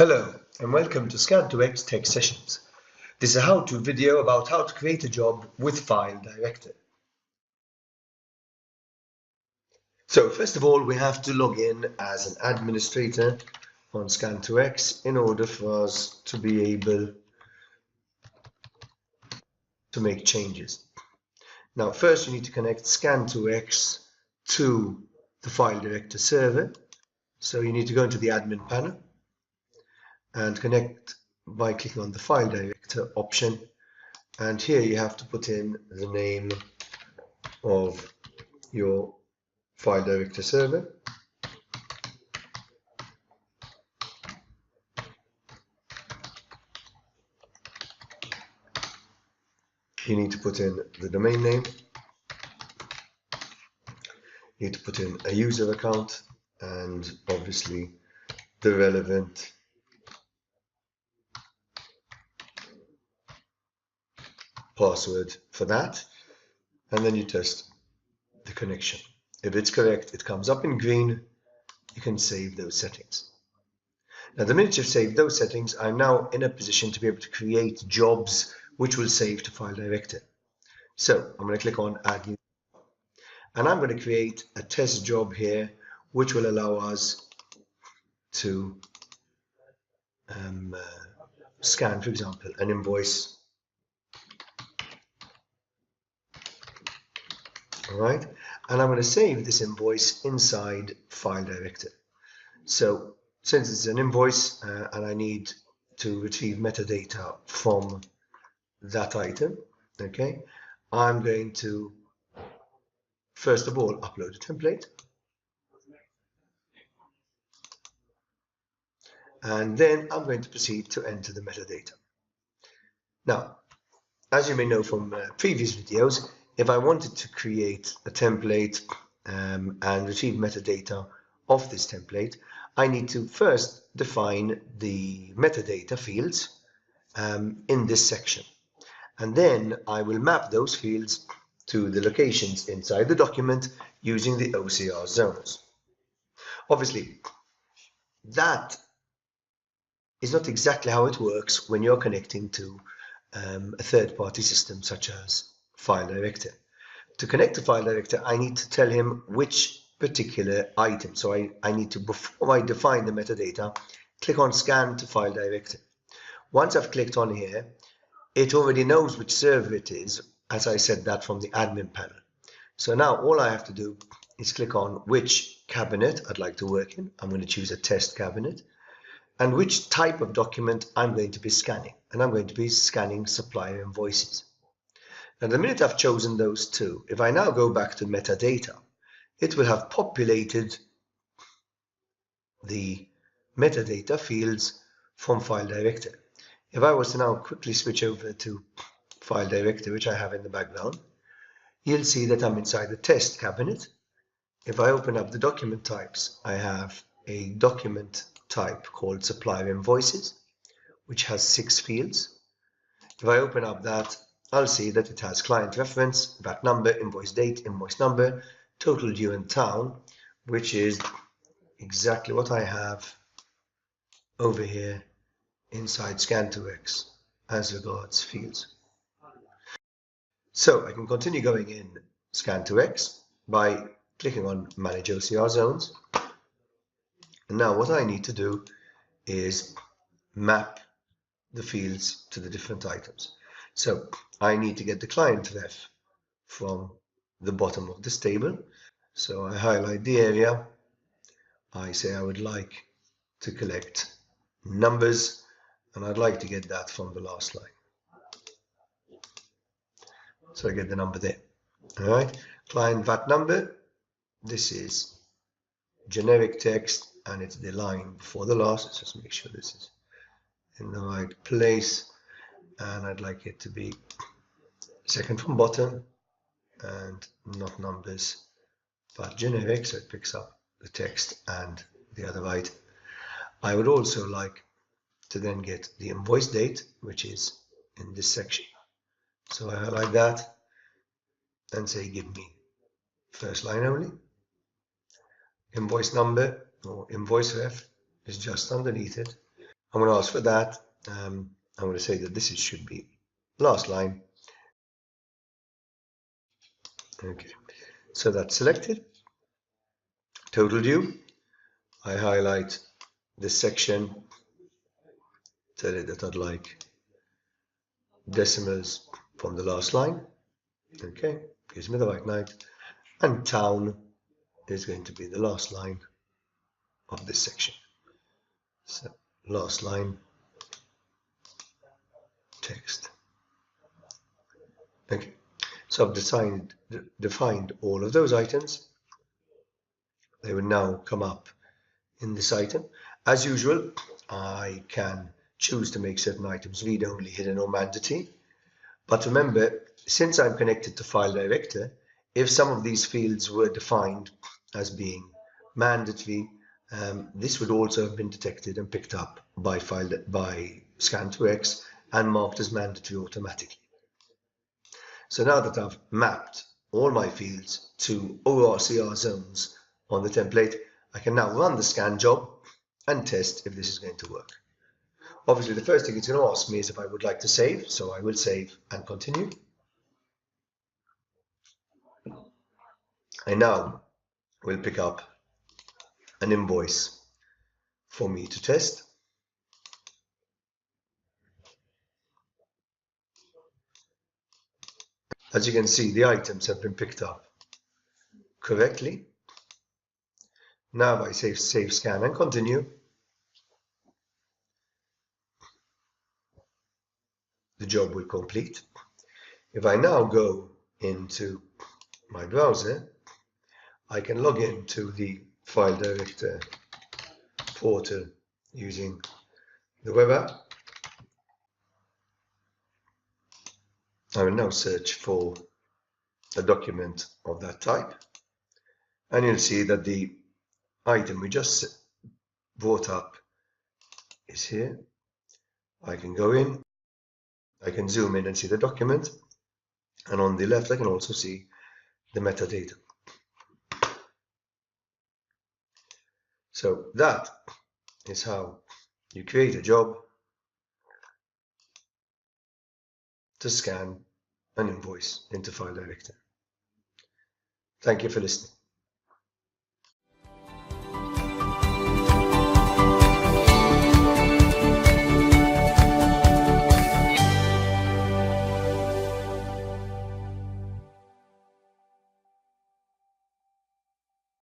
Hello and welcome to Scan2X Tech Sessions. This is a how-to video about how to create a job with FileDirector. So first of all, we have to log in as an administrator on Scan2X in order for us to be able to make changes. Now first you need to connect Scan2X to the FileDirector server. So you need to go into the admin panel and connect by clicking on the FileDirector option, and here you have to put in the name of your FileDirector server. You need to put in the domain name. You need to put in a user account and obviously the relevant password for that, and then you test the connection. If it's correct, it comes up in green. You can save those settings. Now the minute you've saved those settings, I'm now in a position to be able to create jobs which will save to FileDirector. So I'm going to click on Add New, and I'm going to create a test job here which will allow us to scan, for example, an invoice. Alright, and I'm going to save this invoice inside FileDirector. So since it's an invoice and I need to retrieve metadata from that item, okay, I'm going to first of all upload a template, and then I'm going to proceed to enter the metadata. Now, as you may know from previous videos, if I wanted to create a template and retrieve metadata of this template, I need to first define the metadata fields in this section, and then I will map those fields to the locations inside the document using the OCR zones. Obviously, that is not exactly how it works when you're connecting to a third-party system such as FileDirector. To connect to FileDirector, I need to tell him which particular item. So I need to, before I define the metadata, click on Scan to FileDirector. Once I've clicked on here, it already knows which server it is, as I said that from the admin panel. So now all I have to do is click on which cabinet I'd like to work in. I'm going to choose a test cabinet, and which type of document I'm going to be scanning. And I'm going to be scanning supplier invoices. Now the minute I've chosen those two, if I now go back to metadata, it will have populated the metadata fields from FileDirector. If I was to now quickly switch over to FileDirector, which I have in the background, you'll see that I'm inside the test cabinet. If I open up the document types, I have a document type called supplier invoices, which has 6 fields. If I open up that, I'll see that it has client reference, VAT number, invoice date, invoice number, total due and town, which is exactly what I have over here inside Scan2X as regards fields. So I can continue going in Scan2X by clicking on Manage OCR Zones. And now what I need to do is map the fields to the different items. So I need to get the client ref from the bottom of this table. So I highlight the area. I say I would like to collect numbers, and I'd like to get that from the last line. So I get the number there. All right, client VAT number. This is generic text, and it's the line before the last. Let's just make sure this is in the right place, and I'd like it to be second from bottom and not numbers but generic, so it picks up the text and the other item. I would also like to then get the invoice date, which is in this section. So I highlight that and say give me first line only. Invoice number or invoice ref is just underneath it. I'm going to ask for that. I'm going to say that this should be last line. Okay, so that's selected. Total due. I highlight this section, tell it that I'd like decimals from the last line. Okay, gives me the right night. And town is going to be the last line of this section. So last line text. Okay, so I've defined all of those items. They will now come up in this item. As usual, I can choose to make certain items read-only, hidden, or mandatory. But remember, since I'm connected to FileDirector, if some of these fields were defined as being mandatory, this would also have been detected and picked up by Scan2X and marked as mandatory automatically. So now that I've mapped all my fields to ORCR zones on the template, I can now run the scan job and test if this is going to work. Obviously, the first thing it's going to ask me is if I would like to save, so I will save and continue. I now will pick up an invoice for me to test. As you can see, the items have been picked up correctly. Now I save, scan, and continue. The job will complete. If I now go into my browser, I can log into the FileDirector portal using the web app. I will now search for a document of that type, and you'll see that the item we just brought up is here. I can go in, I can zoom in and see the document, and on the left I can also see the metadata. So that is how you create a job to scan an invoice into FileDirector. Thank you for listening.